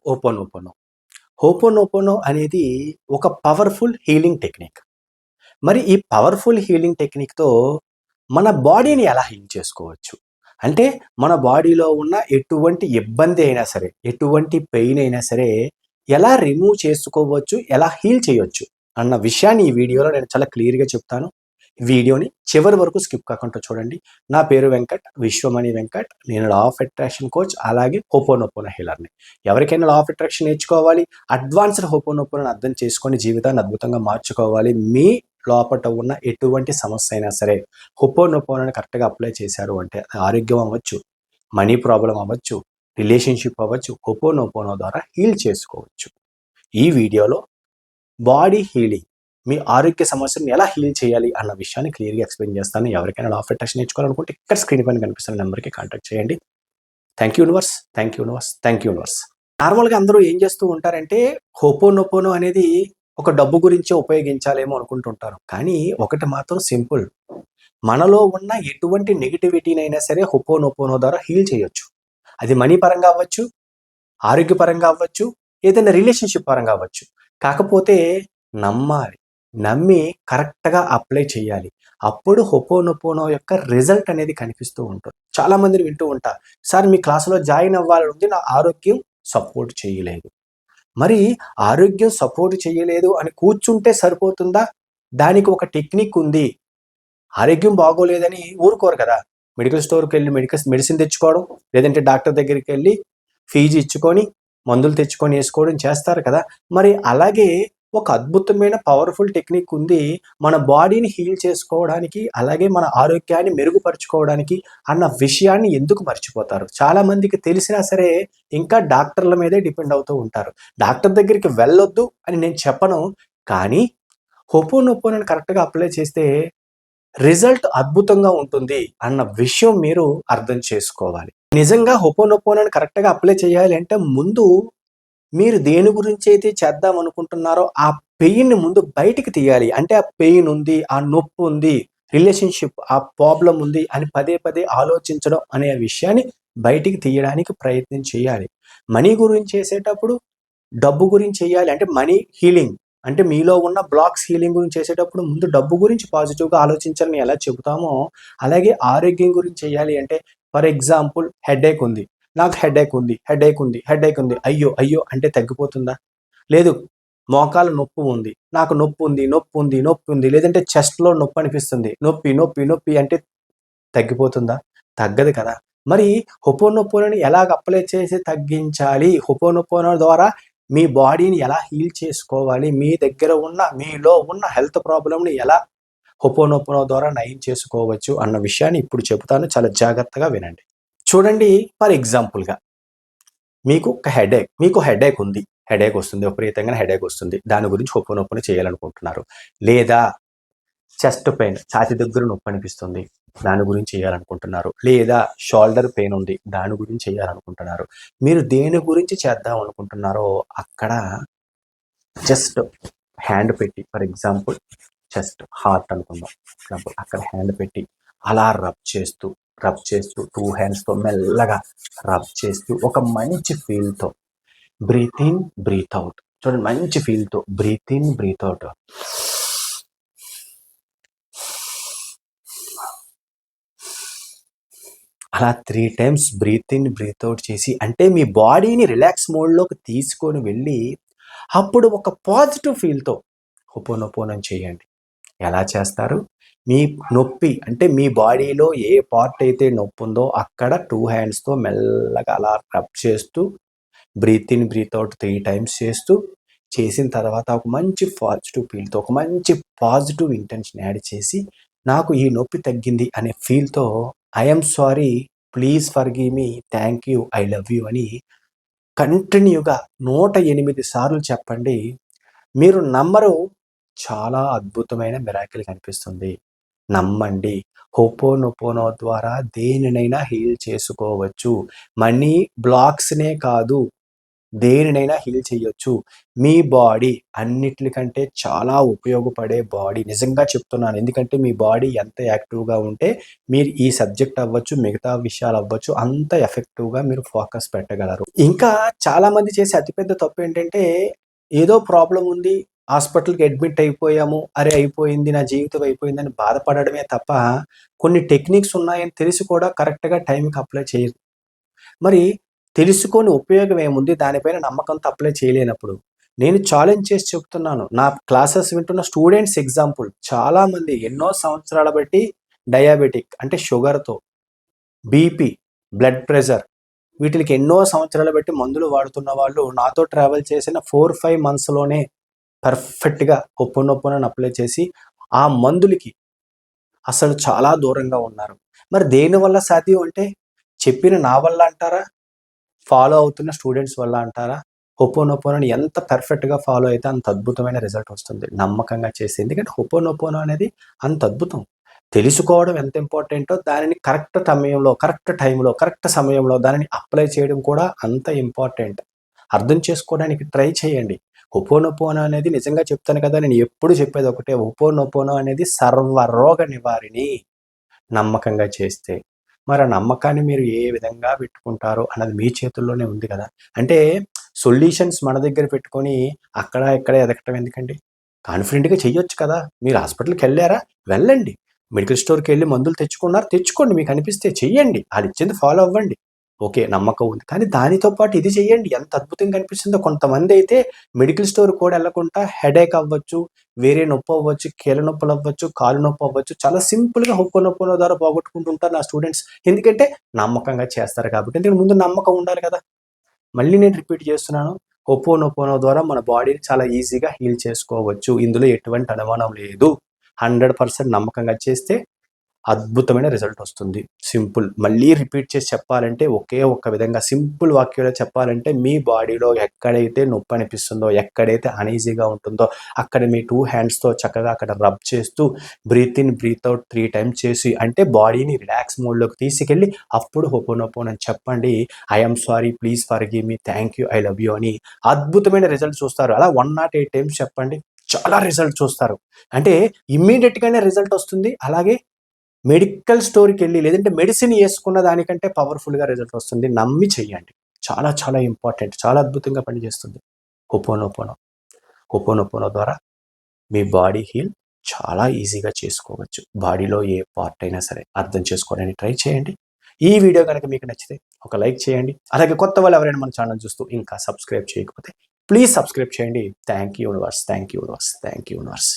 Ho'oponopono. Ho'oponopono అనేది ఒక powerful healing technique. మరి ఈ పవర్‌ఫుల్ హీలింగ్ టెక్నిక్‌తో మన బాడీని ఎలా హీల్ చేసుకోవచ్చు? అంటే మన బాడీలో ఉన్న ఎటువంటి ఇబ్బంది అయినా సరే, ఎటువంటి పెయిన్ అయినా సరే ఎలా రిమూవ్ చేసుకోవచ్చు, ఎలా హీల్ చేయొచ్చు అన్న విషయాన్ని ఈ వీడియోలో నేను చాలా క్లియర్‌గా చెప్తాను. వీడియోని చివరి వరకు స్కిప్ కాకుండా చూడండి. నా పేరు వెంకట్, విశ్వమణి వెంకట్. నేను లా ఆఫ్ అట్రాక్షన్ కోచ్, అలాగే హోపోనోపోనో హీలర్‌ని. ఎవరికైనా లా ఆఫ్ అట్రాక్షన్ నేర్చుకోవాలి, అడ్వాన్స్డ్ హోపోనోపోనోని అర్థం చేసుకొని జీవితాన్ని అద్భుతంగా మార్చుకోవాలి. మీ లోపట ఉన్న ఎటువంటి సమస్య అయినా సరే హోపోనోపోనోని కరెక్ట్‌గా అప్లై చేశారు అంటే ఆరోగ్యం అవ్వచ్చు, మనీ ప్రాబ్లమ్ అవ్వచ్చు, రిలేషన్‌షిప్ అవ్వచ్చు, హోపోనోపోనో ద్వారా హీల్ చేసుకోవచ్చు. ఈ వీడియోలో బాడీ హీలింగ్, మీ ఆరోగ్య సమస్యలను ఎలా హీల్ చేయాలి అన్న విషయాన్ని క్లియర్‌గా ఎక్స్‌ప్లెయిన్ చేస్తాను. ఎవరికైనా లా ఆఫ్ అట్రాక్షన్ నేర్చుకోవాలనుకుంటే ఇక్కడ స్క్రీన్ పైన కనిపిస్తున్న నెంబర్‌కి కాంటాక్ట్ చేయండి. Thank you universe, thank you universe, thank you universe. నార్మల్‌గా అందరూ ఏం చేస్తూ ఉంటారంటే హోపోనోపోనో అనేది ఒక డబ్బు గురించే ఉపయోగించాలేమో అనుకుంటుంటారు. కానీ ఒకటి మాత్రం సింపుల్. మనలో ఉన్న ఎటువంటి నెగటివిటీనైనా సరే హోపోనోపోనో ద్వారా హీల్ చేయొచ్చు. అది మనీ పరంగా అవ్వచ్చు, ఆరోగ్యపరంగా అవ్వచ్చు, ఏదైనా రిలేషన్‌షిప్ పరంగా అవ్వచ్చు. కాకపోతే నమ్మాలి. నమ్మి కరెక్ట్‌గా అప్లై చేయాలి. అప్పుడు హోపోనోపోనో యొక్క రిజల్ట్ అనేది కనిపిస్తూ ఉంటుంది. చాలా మందిని వింటూ ఉంటా. సార్ మీ క్లాస్‌లో జాయిన్ అవ్వాలనుంది, నా ఆరోగ్యం సపోర్ట్ చేయలేదు. మరి ఆరోగ్యం సపోర్ట్ చేయలేదు అని కూర్చుంటే సరిపోతుందా? దానికి ఒక టెక్నిక్ ఉంది. ఆరోగ్యం బాగోలేదని ఊరుకోరు కదా! మెడికల్ స్టోర్‌కెళ్ళి మెడిసిన్ తెచ్చుకోవడం, లేదంటే డాక్టర్ దగ్గరికెళ్ళి ఫీజు ఇచ్చుకొని, మందులు తెచ్చుకొని ఏసుకోవడం చేస్తారు కదా! మరి అలాగే ఒక అద్భుతమైన పవర్‌ఫుల్ టెక్నిక్ ఉంది. మన బాడీని హీల్ చేసుకోవడానికి, అలాగే మన ఆరోగ్యాన్ని మెరుగుపరుచుకోవడానికి అన్న విషయాన్ని ఎందుకు మర్చిపోతారు? చాలా మందికి తెలిసినా సరే ఇంకా డాక్టర్ల మీదే డిపెండ్ అవుతూ ఉంటారు. డాక్టర్ దగ్గరికి వెళ్ళొద్దు అని నేను చెప్పను. కానీ హోపోనోపోనోని కరెక్ట్‌గా అప్లై చేస్తే రిజల్ట్ అద్భుతంగా ఉంటుంది అన్న విషయం మీరు అర్థం చేసుకోవాలి. నిజంగా హోపోనోపోనోని కరెక్ట్‌గా అప్లై చేయాలి అంటే ముందు మీరు దేని గురించి అయితే చేద్దాం అనుకుంటున్నారో ఆ పెయిన్‌ని ముందు బయటికి తీయాలి. అంటే ఆ పెయిన్ ఉంది, ఆ నొప్పి ఉంది, రిలేషన్‌షిప్ ఆ ప్రాబ్లమ్ ఉంది అని పదే పదే ఆలోచించడం అనే విషయాన్ని బయటికి తీయడానికి ప్రయత్నం చేయాలి. మనీ గురించి చేసేటప్పుడు డబ్బు గురించి చేయాలి. అంటే మనీ హీలింగ్. అంటే మీలో ఉన్న బ్లాక్స్ హీలింగ్ గురించి చేసేటప్పుడు ముందు డబ్బు గురించి పాజిటివ్‌గా ఆలోచించాలని ఎలా చెబుతామో, అలాగే ఆరోగ్యం గురించి చేయాలి అంటే ఫర్ ఎగ్జాంపుల్ హెడేక్ ఉంది. నాకు హెడేక్ ఉంది, హెడేక్ ఉంది, హెడేక్ ఉంది. అయ్యో! అయ్యో! అంటే తగ్గిపోతుందా? లేదు. మోకాలు నొప్పి ఉంది. నాకు నొప్పి ఉంది, నొప్పి ఉంది, నొప్పి ఉంది. లేదంటే చెస్ట్‌లో నొప్పి అనిపిస్తుంది. నొప్పి, నొప్పి, నొప్పి అంటే తగ్గిపోతుందా? తగ్గదు కదా! మరి హోపోనోపోనోని ఎలాగ అప్లై చేసి తగ్గించాలి? హోపోనోపోనో ద్వారా మీ బాడీని ఎలా హీల్ చేసుకోవాలి? మీ దగ్గర ఉన్న, మీలో ఉన్న హెల్త్ ప్రాబ్లమ్‌ని ఎలా హోపోనోపోనో ద్వారా నయం చేసుకోవచ్చు అన్న విషయాన్ని ఇప్పుడు చెబుతాను. చాలా జాగ్రత్తగా వినండి. చూడండి, ఫర్ ఎగ్జాంపుల్‌గా మీకు హెడేక్ ఉంది. హెడేక్ వస్తుంది. విపరీతంగా హెడేక్ వస్తుంది. దాని గురించి హోపోనోపోనో చేయాలనుకుంటున్నారు. లేదా చెస్ట్ పెయిన్, ఛాతీ దగ్గర నొప్పి అనిపిస్తుంది. దాని గురించి చేయాలనుకుంటున్నారు. లేదా షోల్డర్ పెయిన్ ఉంది. దాని గురించి చేయాలనుకుంటున్నారు. మీరు దేని గురించి చేద్దాం అనుకుంటున్నారో అక్కడ జస్ట్ హ్యాండ్ పెట్టి, ఫర్ ఎగ్జాంపుల్ చెస్ట్, హార్ట్ అనుకుందాం. ఎగ్జాంపుల్ అక్కడ హ్యాండ్ పెట్టి అలా రబ్ చేస్తూ 2 హ్యాండ్స్‌తో మెల్లగా రబ్ చేస్తూ ఒక మంచి ఫీల్‌తో బ్రీత్ ఇన్, బ్రీత్ ఔట్. చూడండి, మంచి ఫీల్‌తో బ్రీత్ ఇన్, బ్రీత్ ఔట్. అలా 3 times breathe in, breathe out చేసి, అంటే మీ బాడీని రిలాక్స్ మోడ్‌లోకి తీసుకొని వెళ్ళి, అప్పుడు ఒక పాజిటివ్ ఫీల్‌తో హోపోనోపోనోని చేయండి. ఎలా చేస్తారు? మీ నొప్పి అంటే మీ బాడీలో ఏ పార్ట్ అయితే నొప్పుందో అక్కడ 2 హ్యాండ్స్‌తో మెల్లగా అలా రబ్ చేస్తూ, breathe in, breathe out 3 times చేస్తూ, చేసిన తర్వాత ఒక మంచి పాజిటివ్ ఫీల్‌తో, ఒక మంచి పాజిటివ్ ఇంటెన్షన్ యాడ్ చేసి, నాకు ఈ నొప్పి తగ్గింది అనే ఫీల్‌తో I am sorry, please forgive me, thank you, I love you అని కంటిన్యూగా 108 సార్లు చెప్పండి. మీరు నమ్మరు, చాలా అద్భుతమైన మిరాకిల్ కనిపిస్తుంది. నమ్మండి. హోపోనోపోనో ద్వారా దేనినైనా హీల్ చేసుకోవచ్చు. మనీ బ్లాక్స్‌నే కాదు, దేనినైనా హీల్ చేయొచ్చు. మీ బాడీ అన్నిట్లికంటే చాలా ఉపయోగపడే బాడీ. నిజంగా చెప్తున్నాను. ఎందుకంటే మీ బాడీ ఎంత యాక్టివ్‌గా ఉంటే మీరు ఈ సబ్జెక్ట్ అవ్వచ్చు, మిగతా విషయాలు అవ్వచ్చు అంత ఎఫెక్టివ్‌గా మీరు ఫోకస్ పెట్టగలరు. ఇంకా చాలామంది చేసే అతిపెద్ద తప్పేంటంటే ఏదో ప్రాబ్లమ్ ఉంది. హాస్పిటల్‌కి అడ్మిట్ అయిపోయాము. అరే! అయిపోయింది. నా జీవితం అయిపోయిందని బాధపడడమే తప్ప కొన్ని టెక్నిక్స్ ఉన్నాయని తెలిసి కూడా కరెక్ట్‌గా టైంకి అప్లై చేయరు. మరి తెలుసుకొని ఉపయోగం ఏముంది? దానిపైన నమ్మకంతో అప్లై చేయలేనప్పుడు. నేను ఛాలెంజ్ చేసి చెప్తున్నాను. నా క్లాసెస్ వింటున్న స్టూడెంట్స్ ఎగ్జాంపుల్ చాలామంది ఎన్నో సంవత్సరాల బట్టి డయాబెటిక్ అంటే షుగర్‌తో, బీపీ, బ్లడ్ ప్రెషర్ వీటిలికి ఎన్నో సంవత్సరాలు బట్టి మందులు వాడుతున్న వాళ్ళు నాతో ట్రావెల్ చేసిన 4, 5 మంత్స్‌లోనే పర్ఫెక్ట్‌గా హొప్పొనొప్పొనని అప్లై చేసి ఆ మందులకి అసలు చాలా దూరంగా ఉన్నారు. మరి దేనివల్ల సాధ్యం అంటే చెప్పిన నా వల్ల అంటారా? ఫాలో అవుతున్న స్టూడెంట్స్ వల్ల అంటారా? హొపోనొపోనోని ఎంత పర్ఫెక్ట్‌గా ఫాలో అయితే అంత అద్భుతమైన రిజల్ట్ వస్తుంది. నమ్మకంగా చేసి. ఎందుకంటే హొపోనొపోనో అనేది అంత అద్భుతం. తెలుసుకోవడం ఎంత ఇంపార్టెంటో దానిని కరెక్ట్ సమయంలో, కరెక్ట్ టైంలో, కరెక్ట్ సమయంలో దానిని అప్లై చేయడం కూడా అంత ఇంపార్టెంట్. అర్థం చేసుకోవడానికి ట్రై చేయండి. హొపోనొపోనో అనేది నిజంగా చెప్తాను కదా! నేను ఎప్పుడు చెప్పేది ఒకటే. హొపోనొపోనో అనేది సర్వరోగ నివారిణి. నమ్మకంగా చేస్తే. మరి ఆ నమ్మకాన్ని మీరు ఏ విధంగా పెట్టుకుంటారో అన్నది మీ చేతుల్లోనే ఉంది గదా! అంటే సొల్యూషన్స్ మన దగ్గర పెట్టుకొని అక్కడ, ఇక్కడ ఎతకటం ఎందుకండి? కాన్ఫిడెంట్‌గా చెయ్యొచ్చు కదా! మీరు హాస్పిటల్‌కెళ్లారా? వెళ్ళండి. మెడికల్ స్టోర్‌కెళ్లి మందులు తెచ్చుకున్నారా? తెచ్చుకోండి. మీకనిపిస్తే చెయ్యండి. ఆళ్ళిచ్చింది ఫాలో అవ్వండి. ఓకే. నమ్మకం ఉంది. కానీ దానితో పాటు ఇది చెయ్యండి. ఎంత అద్భుతంగా అనిపిస్తుందో కొంతమందైతే మెడికల్ స్టోర్ కూడా ఎళ్ళకుండా హెడేక్ అవ్వచ్చు, వేరే నొప్పవ్వచ్చు, కీళ్ళ నొప్పులవ్వచ్చు, కాళ్ళు నొప్పవ్వచ్చు. చాలా సింపుల్‌గా హొప్పొనొప్పొనో ద్వారా పోగొట్టుకుంటుంటారు నా స్టూడెంట్స్. ఎందుకంటే నమ్మకంగా చేస్తారు కాబట్టి. ఎందుకంటే ముందు నమ్మకం ఉండాలి కదా! మళ్ళీ నేను రిపీట్ చేస్తున్నాను. హొపోనొపోనో ద్వారా మన బాడీని చాలా ఈజీగా హీల్ చేసుకోవచ్చు. ఇందులో ఎటువంటి అనుమానం లేదు. 100% నమ్మకంగా చేస్తే అద్భుతమైన రిజల్ట్ వస్తుంది. సింపుల్. మళ్ళీ రిపీట్ చేసి చెప్పాలంటే ఒకే ఒక్క విధంగా సింపుల్ వాక్యంలో చెప్పాలంటే మీ బాడీలో ఎక్కడైతే నొప్పి అనిపిస్తుందో, ఎక్కడైతే అనీజీగా ఉంటుందో అక్కడ మీ 2 హ్యాండ్స్‌తో చక్కగా అక్కడ రబ్ చేస్తూ breathe in, breathe out 3 times చేసి అంటే బాడీని రిలాక్స్ మోడ్‌లోకి తీసుకెళ్ళి అప్పుడు హొపోనొపోనో అని చెప్పండి. I am sorry, please forgive me, thank you, I love you అని అద్భుతమైన రిజల్ట్ చూస్తారు. అలా 108 టైమ్స్ చెప్పండి. చాలా రిజల్ట్ చూస్తారు. అంటే ఇమ్మీడియేట్‌గానే రిజల్ట్ వస్తుంది. అలాగే మెడికల్ స్టోర్‌కెళ్ళి లేదంటే మెడిసిన్ యేసుకున్న దానికంటే పవర్‌ఫుల్‌గా రిజల్ట్ వస్తుంది. నమ్మి చెయ్యండి. చాలా చాలా ఇంపార్టెంట్. చాలా అద్భుతంగా పనిచేస్తుంది. హొపోనొపోనో. హొపోనొపోనో ద్వారా మీ బాడీ హీల్ చాలా ఈజీగా చేసుకోవచ్చు. బాడీలో ఏ పార్ట్ అయినా సరే అర్థం చేసుకోవడానికి ట్రై చేయండి. ఈ వీడియో గనక మీకు నచ్చితే ఒక లైక్ చేయండి. అలాగే కొత్త వాళ్ళు ఎవరైనా మన ఛానెల్ చూస్తూ ఇంకా సబ్స్క్రైబ్ చేయకపోతే ప్లీజ్ సబ్స్క్రైబ్ చేయండి. Thank you universe. Thank you universe. Thank you universe.